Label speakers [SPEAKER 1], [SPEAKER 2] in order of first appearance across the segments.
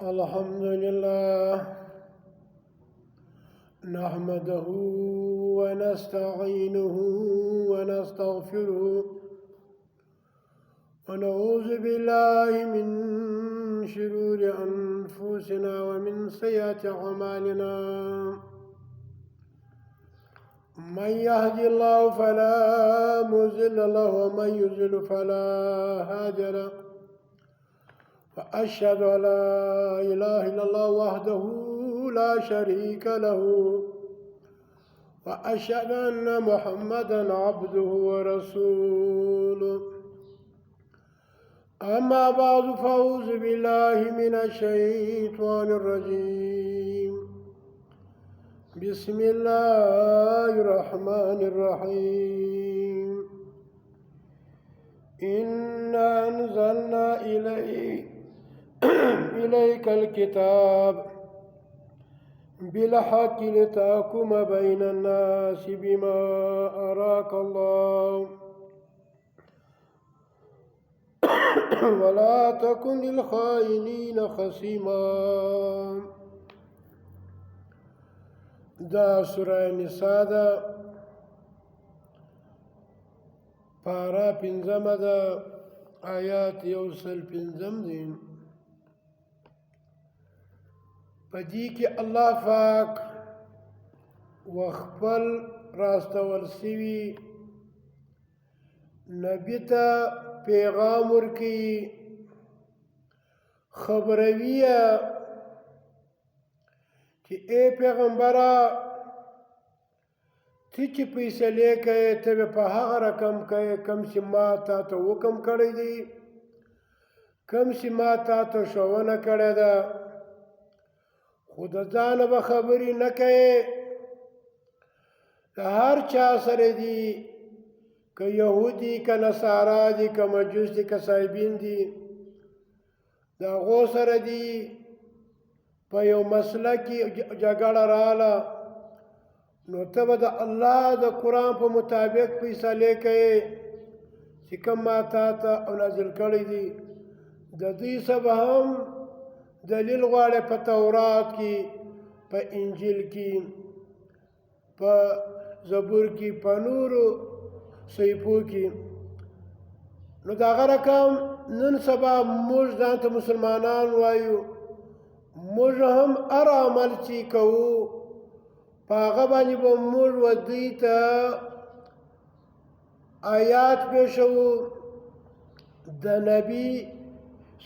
[SPEAKER 1] الحمد لله نحمده ونستعينه ونستغفره ونعوذ بالله من شرور أنفسنا ومن سيئات أعمالنا من يهد الله فلا مضل له ومن يضلل فلا هادي له وأشهد أن لا إله إلا الله وحده لا شريك له وأشهد أن محمدا عبده ورسوله أما بعد فأعوذ بالله من الشيطان الرجيم بسم الله الرحمن الرحيم إنا أنزلنا إليك الكتاب بالحق لتحكم بين الناس بما أراك الله ولا تكن للخائنين خصيما. دا سورة نساء دا پارا پنځمه دا آیات یوسل پنځم دی. پدې کې الله پاک وخپل راستول سوي نبی ته پیغام ورکي خبرویه چې اے پیغمبره ته چې فیصلې کوې ته به په هغه رقم کوې کوم چې ما تا ته حکم کړی دی، کوم چې ما تا ته ښوونه کړې ده. خو د ځانه به خبرې نه کوې، د هر چا سره دي، که یهودي که نصارا دي که مجوس دي که صایبین دي، د هغو سره دي په یو مسله کې جګړه رااله، نو ته به د الله د قرآن په مطابق فیصلې کوې چې کوم ما تا ته نازل کړی دي. د دوی څه به هم دلیل غواړې په تورات کې، په انجیل کې، په زبور کې، په نورو صحیفو کې. نو د هغه رقم نن سبا موږ ځان ته مسلمانان وایو، موږ هم هر عمل چې کوو په هغه باندې به موږ و دوی ته آیات پیښوو، د نبي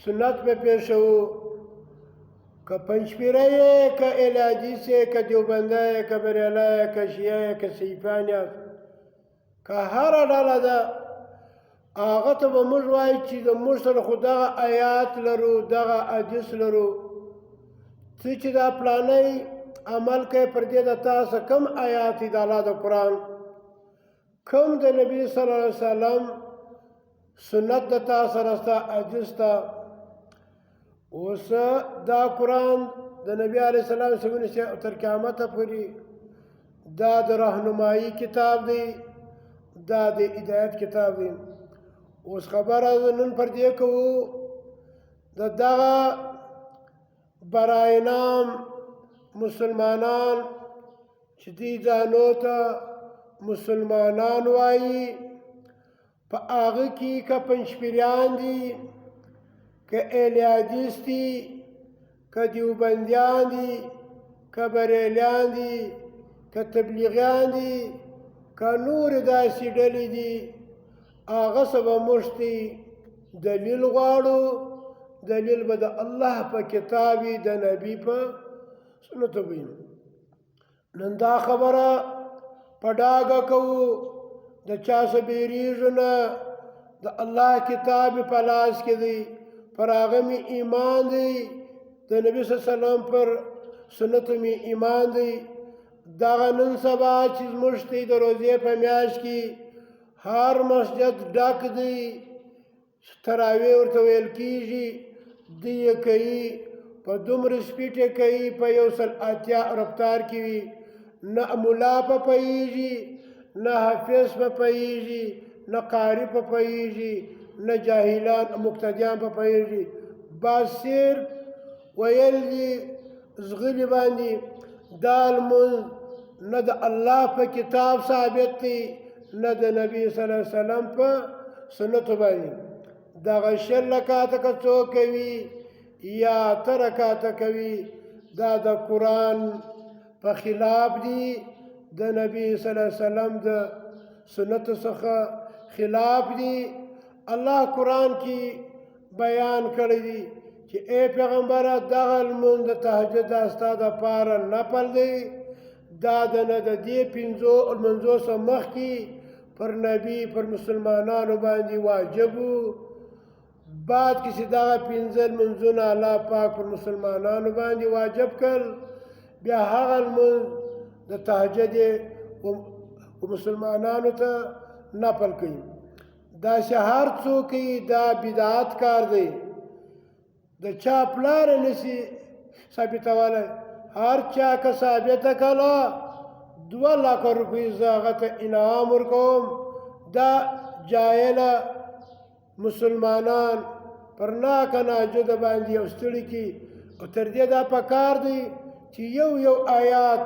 [SPEAKER 1] سنت به پیښوو، که پنجپیره یې، که اهل حدیث یې، که دیوبنده یې، که بریلی یې، که شیعه یې، که صیفیان یې، که هره ډله ده، هغه ته به موږ وایو چې د موږ سره خو دغه آیات لرو، دغه حدیث لرو. ته چې دا پلانی عمل کوي پر دې د تاسو کم آیات دي د الله د قرآن، کم د نبي صلی الله علیه وسلم سنت د تا سره ستا حدیث ته. اوس دا قرآن د نبی علیه السلام څخه تر قیامته پورې دا د رهنمایي کتاب دی، دا د هدایت کتاب دی. اوس خبره نن پر دې کوو د دغه برای نام مسلمانان چې دې ځانو ته مسلمانان وایي، په هغه کې که پنجپیریان دي، که اهل حدیث دي، که دیوبندیان دي، که بریلیان دي، که تبلیغیان دي، که نور داسې ډلې دي، هغه څه به موږ دلیل غواړو. دلیل به د الله په کتاب وي، د نبي په سنت وي. نن دا خبره په ډاګه کوو، د چا څه بیریږو نه، د الله کتاب په لاس کې دی، پر هغه مې ایمان دی، د نبي صلی الله علیه وسلم پر سنت مې ایمان دی. دغه نن سبا چې زموږ د روزې په میاشت کې هر مسجد ډک دی، تراویح ورته ویل کېږي، دی یې کوي، په دومره سپیټه کوي، په 180 رفتار کې وي، نه ملا په پوهېږي، نه حافظ په پوهېږي، نه قاری په پوهېږي، نه جاهلان مقتدیان په پوهېږي. بس صرف ویل دي زغلي باندې دا لمونځ نه د الله په کتاب ثابت دی نه د نبي صلی الله علیه وسلم په سنتو باندې دغه شل رکعاته که څوک کوي یا اتر رکعاته کوي دا د قرآن په خلاف دي د نبي صلی الله علیه وسلم د سنتو څخه خلاف دي الله قرآن کې بیان کړی دي چې ای پیغمبره دغه لمونځ د تهجد دا ستا دپاره نفل دی دا د نه د دې پنځو لمونځو څخه مخکې پر نبي پر مسلمانانو باندې واجب و بعد کې چې دغه پنځه لمونځونه الله پاک پر مسلمانانو باندې واجب کړ بیا هغه لمونځ د تهجد و مسلمانانو ته نفل کوي دا چې هر څوک دا بدعت کار دی د چا پلار نشي ثابتولی هر چا که ثابته کړه 2 لک روپۍ زه هغه ته انعام ورکوم دا جاهله مسلمانان پر ناکه ناجده باندې یو ستړي کړي او تر دې دا پکار دی چې یو آیات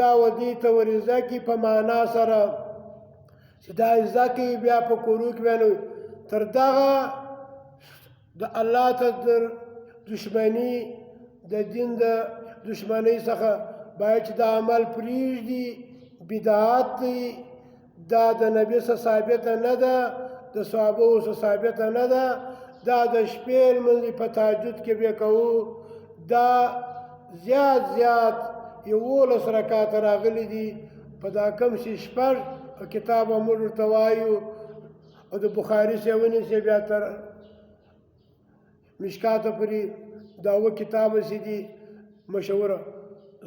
[SPEAKER 1] دا ودې ته ور زده کړي په معنا سره چې دا زده کړي بیا په کورو کې بیا تر دغه د الله ته دشمني د دین د دشمنۍ څخه باید چې دا عمل پرېږدي بدعت دی دا د نبي څخه ثابته نه ده د صحابو څخه ثابته نه ده دا د شپې لمونځ په تهجد کې بیا کوو دا زیات 11 رکعاته راغلي دي په دا کم چې 6 کتاب موږ ورته وایو او د بخاري څخه ونیسئ بیا تر مشکاته پورې دا اوه کتابه چې دي مشهوره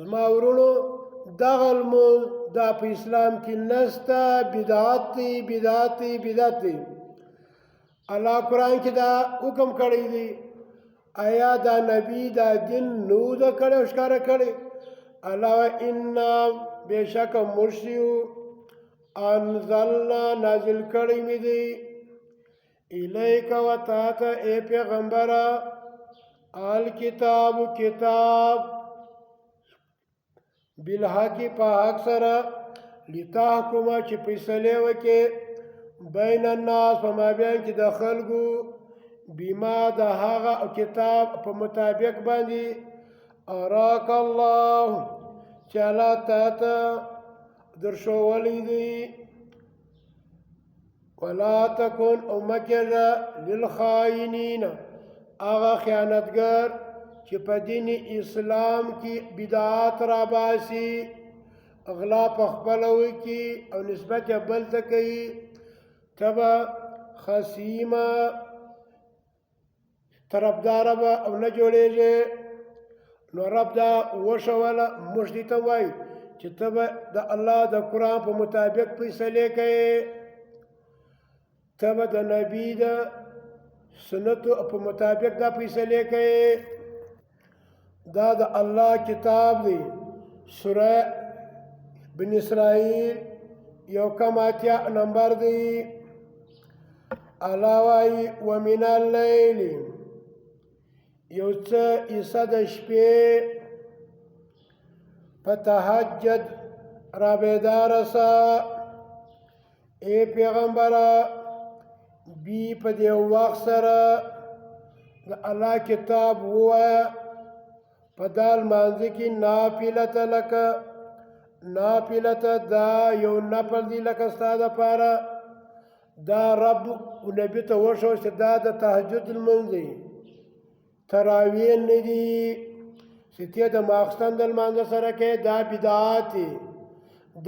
[SPEAKER 1] زما ورونو دغه لمونځ دا په اسلام کې نشته بدعت دی الله قرآن کې دا حکم کړی دی آیا دا نبی دا دین نو دا کړی او ښکاره کړی الله انا بېشکه مرشیو انزلنا نازل کړی مې دی الیک و تا ته ای پیغمبره الکتاب کتاب بالحق په حق سره لتحکم چې فیصلې وکړې بین الناس په مابین کې د خلکو بما د هغه کتاب په مطابق باندې اراک الله چې الله تا ته درښولی دی ولا تکن او مکر للخائنین هغه خیانتګر چې په دین اسلام کې بدعات را باسي اغلا په خپله وکړي او نسبت یې بل ته کوي ته به خصیمه طرفداره به او نه جوړېږي نو رب دا وښوله موږ دې ته وایو چې ته به د الله د قرآن په مطابق فیصلې کوې ته به د نبي د سنتو په مطابق دا فیصلې کوي دا د الله کتاب دی سوره بن اسرائیل 1 نمبر دی الله وایي ومن اللیل یو څه حصه د شپې فتهجد را بیداره سه ای پیغمبره بی په دې وخت سره د الله کتاب ووایه په دا لمانځه کې نافلته لکه نافلته دا یو نفل دی لکه ستا دپاره دا رب نبي ته وښوه چې دا د تهجد لمونځ دی تراویح نه دي چې ته د ماخستن د لمانځه سره کې دا بدعات دی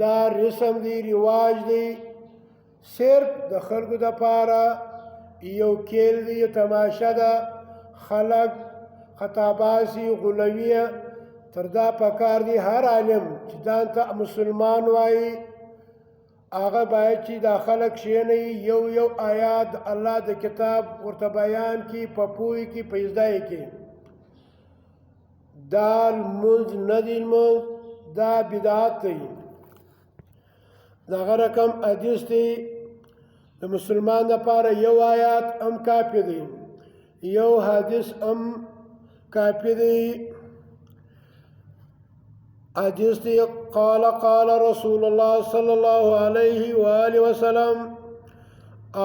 [SPEAKER 1] دا رسم دی رواج دی صرف د خلکو دپاره یو کیل دی یو تماشه ده خلک خطاباسي غلویه تر دا پکار دی هر عالم چې ځان ته مسلمان وایي هغه باید چې دا خلک کښېنئ یو آیات الله د کتاب ورته بیان کړي په پوهې کې په زده یې کې دا لمونځ نه دی لمونځ دا بدعت دی دغه رقم حدیث دی د مسلمان لپاره یو آیات هم کافي دی یو حدیث هم کافی دی. حدیث دی قال رسول الله صلی الله علیه وآله وسلم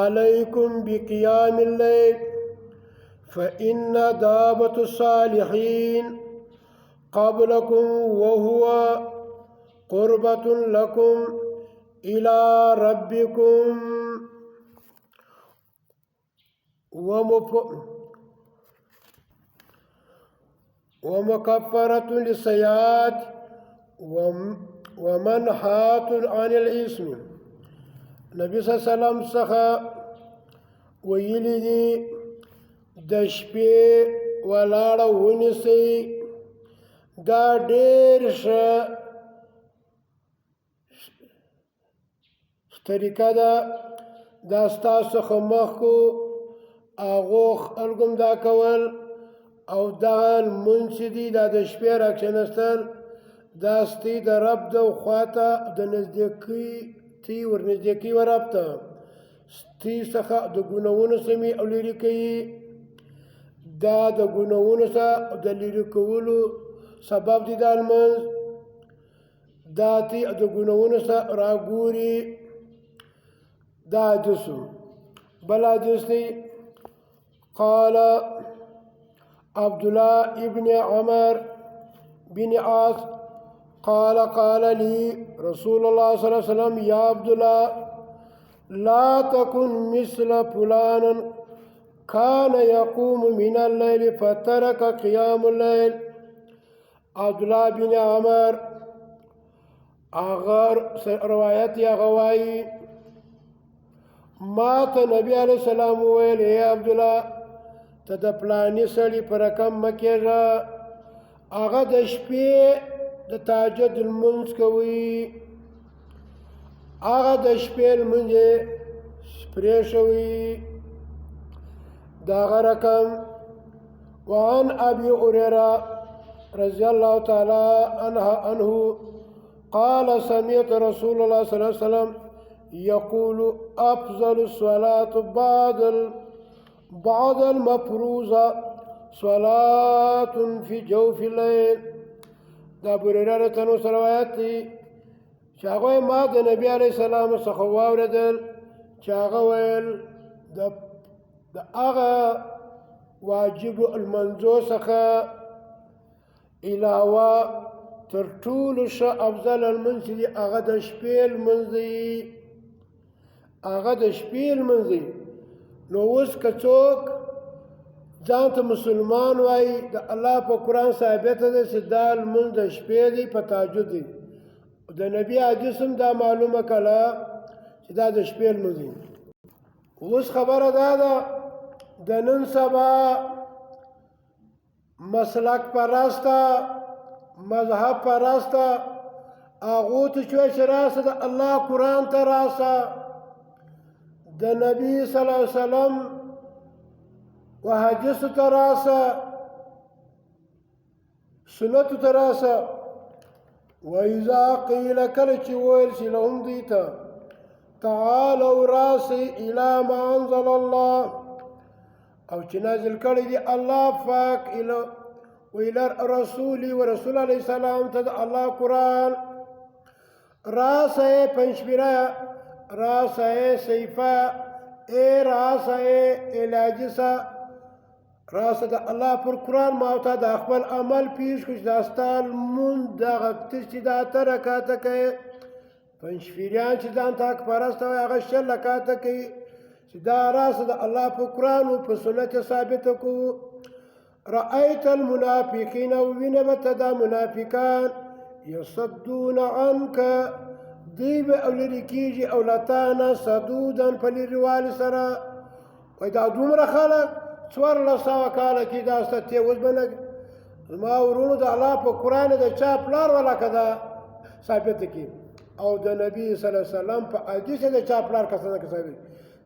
[SPEAKER 1] علیکم بقیام اللیل فإن دابة الصالحین قبلكم وهو قربة لكم إلى ربكم ومكفرة للسيئات ومنحات عن الإثم. نبی صلی الله علیه وسلم څخه ویلي دي د شپې ولاړه ونیسئ، دا ډېر ښه طریقه ده. دا ستاسو څخه مخکو هغو خلکو هم دا کول، او دغه لمونځ چې دي دا د شپې راکښېنستل دا ستی د رب د خواته د نزدیکۍ تی ورنږدې کوي رب ته، ستی څخه د ګناهونو سمې او لرې کوي. دا د ګناهونو څخه د لرې کولو سبب دی دا لمونځ. دا تی د ګناهونو څخه راګوري. دا حدیث بل حدیث دی قال عبدالله ابن عمر بن عاص قال لي رسول الله صلى الله عليه وسلم يا عبد الله لا تكن مثل فلان كان يقوم من الليل فترك قيام الليل. عبدالله بن عمر اگر روایت یا غوائی ما ته نبی علیہ السلام وویل اے عبدالله ته د پلاني سړي په رقم مه کېږه، هغه د شپې د تهجد لمونځ کوي، هغه د شپې لمونځ یې پرېښوي د هغه رقم. وعن ابي هريره رضي الله تعالى عنه قال سمعت رسول الله صلى الله عليه وسلم يقول أفضل الصلاة بعد المفروضة صلاة في جوف الليل. دا ابو هريره ته نو روایت دی چې هغه ما د نبی علیه السلام څخه واورېدل چې هغه ویل د هغه واجب المنځو څخه علاوه تر ټولو ښه افضل المنځ چې دی هغه د شپې لمونځ دی، هغه د شپې لمونځ دی. نو اوس که څوک ځان ته مسلمان وایي د الله په قرآن ثابته ده چې دا لمونځ د شپې دی په تهجد دی، د نبي حدیث هم دا معلومه کړه چې دا د شپې لمونځ دی. اوس خبره دا ده د نن سبا مسلک پرسته مذهب پرسته هغو ته چې راسه د الله قرآن ته راسه، د نبی صلی الله علیه وسلم و حدیثو ته راسه، سنتو ته راسه. وإذا قیل کله چې ویل شي لهم دوی ته تعالوا راسئ الی ما انزل الله، او چې نازل کړی دی الله پاک وإلى رسول ورسول علیه السلام ته د الله قرآن راسئ پنجشنبه راسئ سیفه اے راسئ علاجسه راسه د الله پر قرآن ما ته د خپل عمل پیش کړ چې دا ستا لمونځ دغه چې دا اته رکعته کوي، پنجشنبهیان چې ځان ته حق پرسته وایي هغه 6 رکعته کوي، چې دا راسه د الله په قرآن او په سنت ثابته کړو. رأیت المنافقین ووینه به ته دا منافقان یصدون عنک دوی به او لرې کېږي او له تا نه صدودن په لرېوالي سره. وایي دا دومره خلک 1400 کاله کې دا ستا تېوز به نه زما ورونو د الله په قرآن د چا پلار ولا که دا ثابته کړي او د نبي صلی الله علیه وسلم په حدیث د چا پلار کسانه که ثابت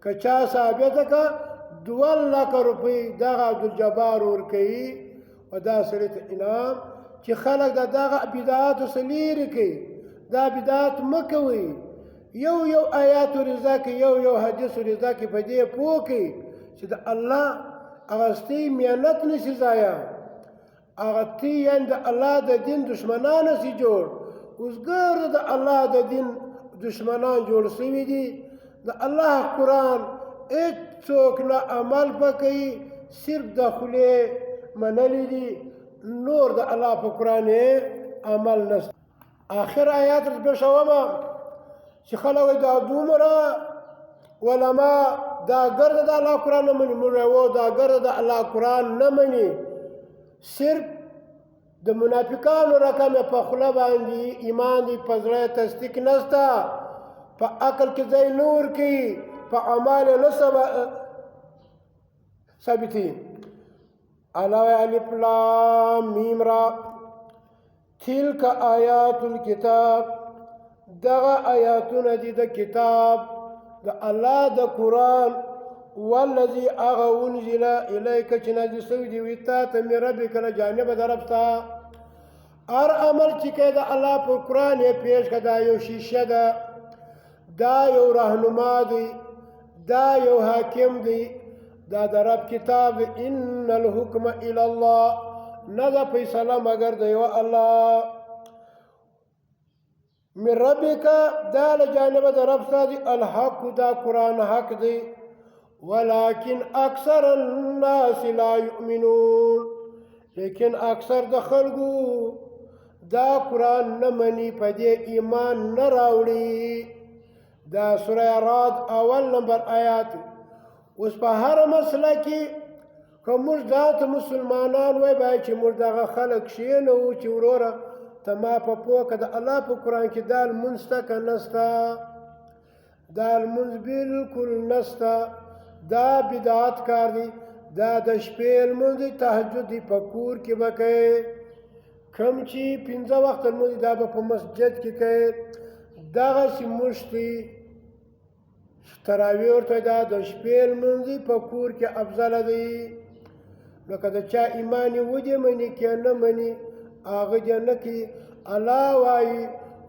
[SPEAKER 1] که چا ثابته که 2 لکه روپۍ دغه عبدالجبار ورکوي او دا سړي ته انعام چې خلک د دغه بدعاتو څخه لرې کوي. دا بدعات مه کوئ، یو آیات ورزده کړي یو حدیث ورزده کړي، په دې پوه کړئ چې د الله اغستی محنت نشي ضایع. هغه تیان د الله د دین دشمنانو سي جوړ اوس ګرد د الله د دین دشمنان جوړ سوي دي د الله قرآن هېڅوک نه عمل پکوي صرف د خولې منلي دي نور د الله په قرآن یې عمل نشته آخر آیات شپږمه چې خلک وایي دا دومره علما دا ګرد د الله قرآن نه مني موږ وایو دا ګرد د الله قرآن نه مني صرف د منافقانو رقم په خوله باندې ایمان دی په زړه تصدیق نشته په عقل کې ځای نور کی په اعمال نه ثابتي الله الف لام میم را تلک آیات الكتاب دغه آیاتونه دي د کتاب د الله د قرآن والذي اغا انزل الیک چې نازل شوی دی وي تا ته مې ربک له جانبه د رب څخه هر عمل چې کوي د الله په قرآن یې پیش کړه دا یو شیشه ده دا یو رهنما دی دا یو حاکم دی دا د رب کتاب دی ان الحکم الی الله نه ده فیصله مګر د یو الله من ربک دا له جانبه د رب څخه دی الحق دا قرآن حق دی ولكن اکثر الناس لا يؤمنون لیکن اکثر د خلکو دا قرآن نه مني په دې ایمان نه راوړي دا سوره رعد اول نمبر آیات اوس په هر مسله کې که موږ ذات مسلمانان وای باید چې موږ دغه خلک کښېنو چې وروره ته ما په پوه که د الله په قرآن کې دا لمونځ شته که نشته دا لمونځ بالکل نشته دا بدعت کار دی دا د شپې لمونځ دی تهجد دی په کور کې به کوې کم چې 15 وخته لمونځ دا به په مسجد کې کوې دغسې موږ دی تراویح ورته دا د شپې لمونځ دی په کور کې افضله دی نو که د چا ایمان یې ودې مني که نه مني هغه دې نه کوي الله وایي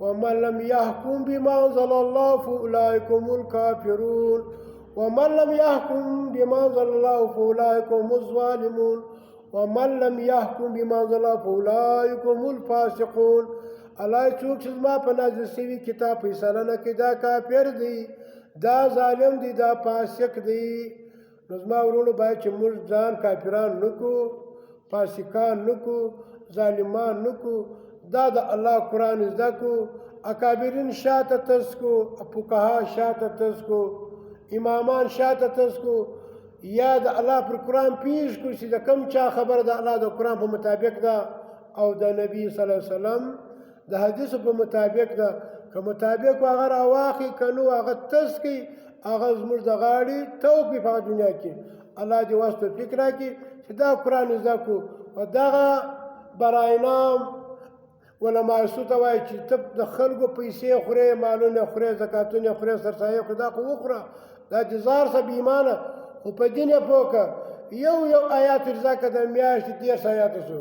[SPEAKER 1] ومن لم يحكم بما انزل الله فاولئک هم الکافرون ومن لم يحكم بما انزل الله فاولئك هم الظالمون ومن لم يحكم بما انزل الله فاولئك هم الفاسقون الله څوک چې زما په نازل شوي کتاب فیصله نه کوي دا کافر دی دا ظالم دی دا فاسق دی نو زما ورونو باید چې موږ ځان کافران نه کړو فاسقان نه کړو ظالمان نه کړو دا د الله قرآن زده کړو اکابرین شاته تس کړو فقها شاته تس کړو امامان شاته تس کو یا د الله پر قرآن پیش کو چې د کم چا خبر د الله د قرآن په مطابق ده او د نبی صلی الله علیه وسلم د حدیث په مطابق ده که مطابق هغه راواخلي که نو هغه تس کوي هغه زموږ د غاړې توق وي په دنیا کې الله دې وس توفیق راکړي چې دا قرآن زده کړو او دغه براینام علما یې ته وایي چې ته د خلکو پیسې خورې مالونه خورې زکاتونه خورې سرسایه خورې دا خو وخوره دا د زار څه بې ایمانه خو په دین یې پوه کړه یو آیات رضا که د میاشتې 10 آیاته شو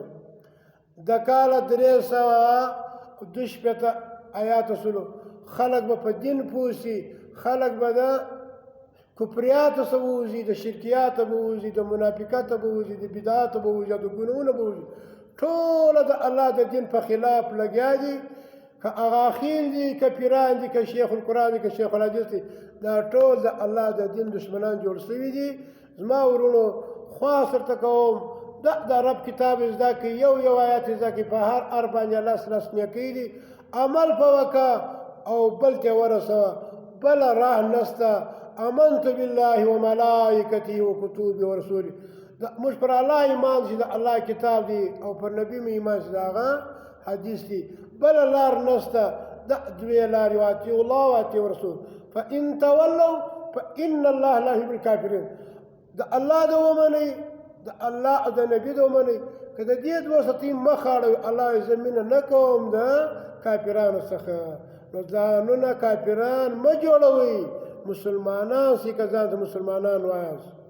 [SPEAKER 1] د کاله 362 آیاته شولو خلک به په دین پوه شي خلک به د کفریاتو څخه ووځي د شرکیاتو به ووځي د منافقاتو به ووځي د بدعاتو به ووځي د ګناهونو به ووځي ټوله د الله د دین په خلاف لګیا دي که اغاخیل دي که پیران دي که شیخ القرآن دي که شیخ الحدیث دي دا ټول د الله د دین دشمنان جوړ شوي دي زما ورونو خواست ورته کوم د رب کتاب زده کړئ یو آیات زده کړئ په هر باندې لس نیکۍ دي عمل په وکړه او بل ته ورسوه بله راه نشته آمنت بالله وملائکته وکتبه ورسوله موږ پر الله ایمان چې د الله کتاب دی او پر نبی مې ایمان چې د هغه حدیث دی بله لار نشته د دوې لارې واطیعوا الله واطیعوا رسول فان تولوا فان الله لا يحب الكافرین د الله د ومنئ د الله او د نبي د ومنئ که د دې دوه ستۍ مخ اړوي الله یې زه مینه نه کوم د کافرانو څخه نو ځانونه کافران مه جوړوئ مسلمانان سي که ځان ته مسلمانان وایاست